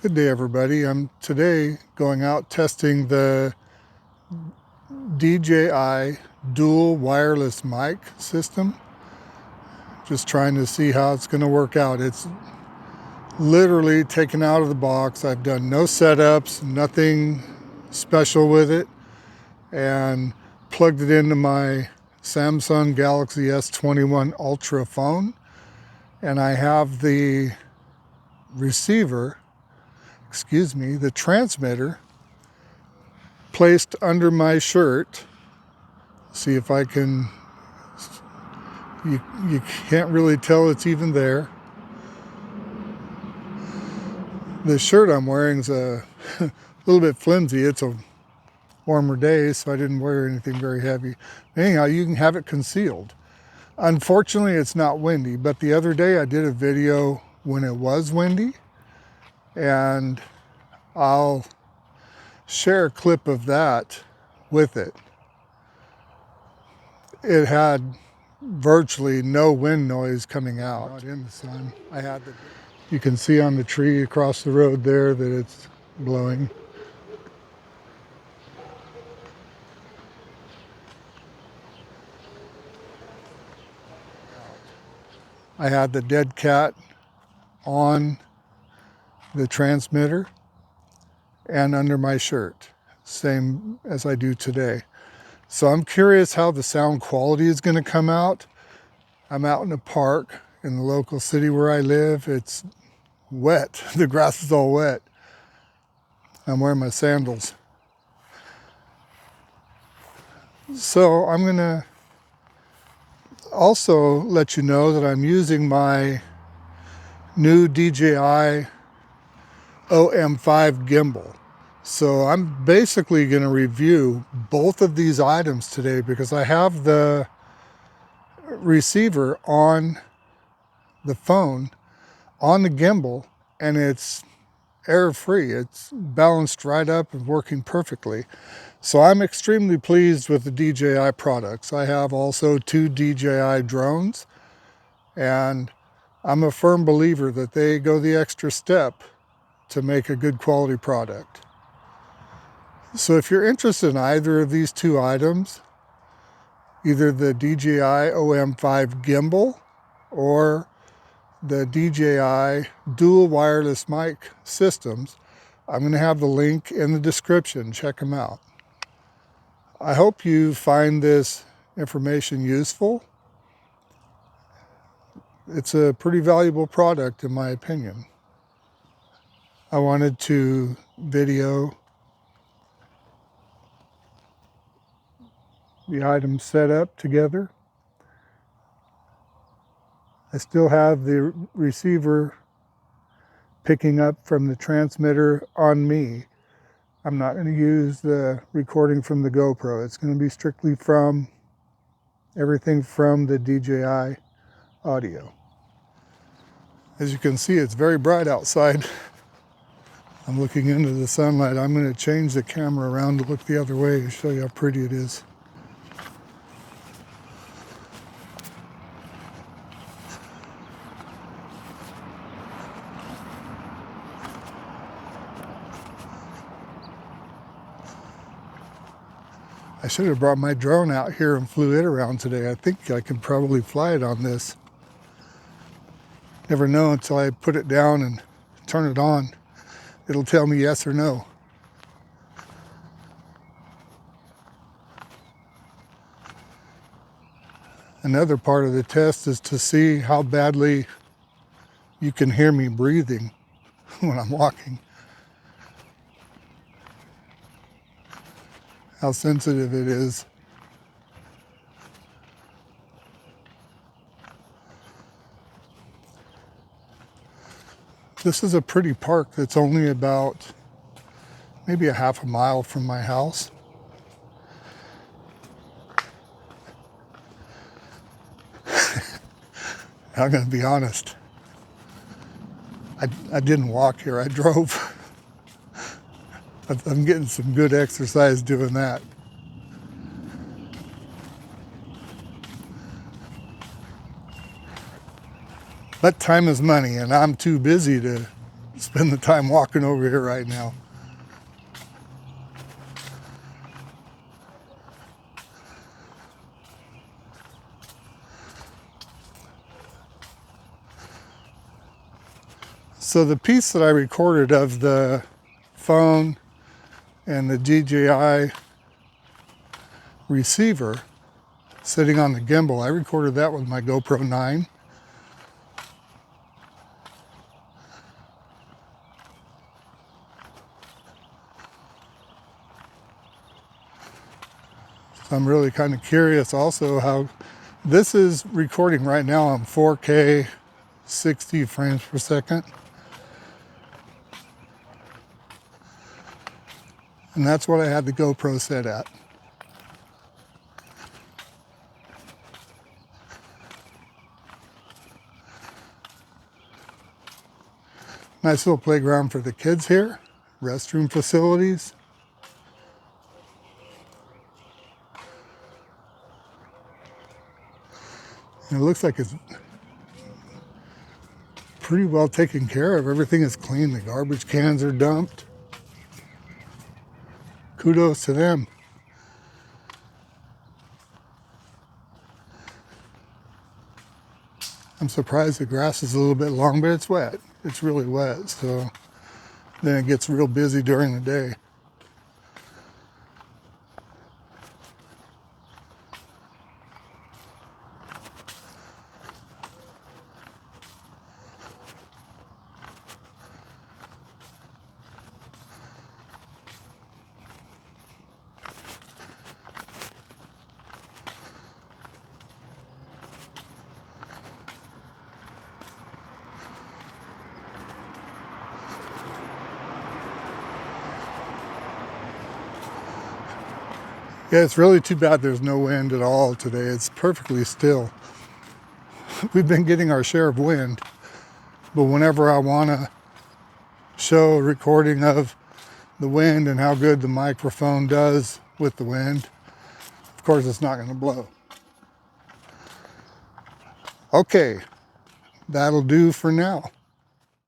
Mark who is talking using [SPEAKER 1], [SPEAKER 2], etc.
[SPEAKER 1] Good day, everybody. I'm today going out testing the DJI dual wireless mic system. Just trying to see how it's going to work out. It's literally taken out of the box. I've done no setups, nothing special with it, and plugged it into my Samsung Galaxy S21 Ultra phone. And I have the receiver, the transmitter placed under my shirt. See if I can, you can't really tell it's even there. The shirt I'm wearing is a little bit flimsy. It's a warmer day, so I didn't wear anything very heavy. Anyhow, you can have it concealed. Unfortunately, it's not windy, but the other day I did a video when it was windy, and I'll share a clip of that with it. It had virtually no wind noise coming out. Not in the sun. You can see on the tree across the road there that it's blowing. I had the dead cat on the transmitter and under my shirt, same as I do today. So I'm curious how the sound quality is going to come out. I'm out in a park in the local city where I live. It's wet. The grass is all wet. I'm wearing my sandals. So I'm going to also let you know that I'm using my new DJI OM5 gimbal. So I'm basically going to review both of these items today because I have the receiver on the phone, on the gimbal, and it's error-free. It's balanced right up and working perfectly. So I'm extremely pleased with the DJI products. I have also 2 DJI drones, and I'm a firm believer that they go the extra step to make a good quality product. So if you're interested in either of these 2 items, either the DJI OM5 gimbal or the DJI dual wireless mic systems, I'm going to have the link in the description. Check them out. I hope you find this information useful. It's a pretty valuable product in my opinion. I wanted to video the items set up together. I still have the receiver picking up from the transmitter on me. I'm not going to use the recording from the GoPro. It's going to be strictly from everything from the DJI audio. As you can see, it's very bright outside. I'm looking into the sunlight. I'm going to change the camera around to look the other way to show you how pretty it is. I should have brought my drone out here and flew it around today. I think I can probably fly it on this. Never know until I put it down and turn it on. It'll tell me yes or no. Another part of the test is to see how badly you can hear me breathing when I'm walking. How sensitive it is. This is a pretty park that's only about maybe a half a mile from my house. I'm going to be honest. I didn't walk here, I drove. I'm getting some good exercise doing that. But time is money, and I'm too busy to spend the time walking over here right now. So the piece that I recorded of the phone and the DJI receiver sitting on the gimbal, I recorded that with my GoPro 9. So I'm really kind of curious also how this is recording right now on 4K 60 frames per second. And that's what I had the GoPro set at. Nice little playground for the kids here. Restroom facilities. And it looks like it's pretty well taken care of. Everything is clean. The garbage cans are dumped. Kudos to them. I'm surprised the grass is a little bit long, but it's wet. It's really wet, so then it gets real busy during the day. Yeah, it's really too bad there's no wind at all today. It's perfectly still. We've been getting our share of wind, but whenever I want to show a recording of the wind and how good the microphone does with the wind, of course it's not going to blow. Okay, that'll do for now.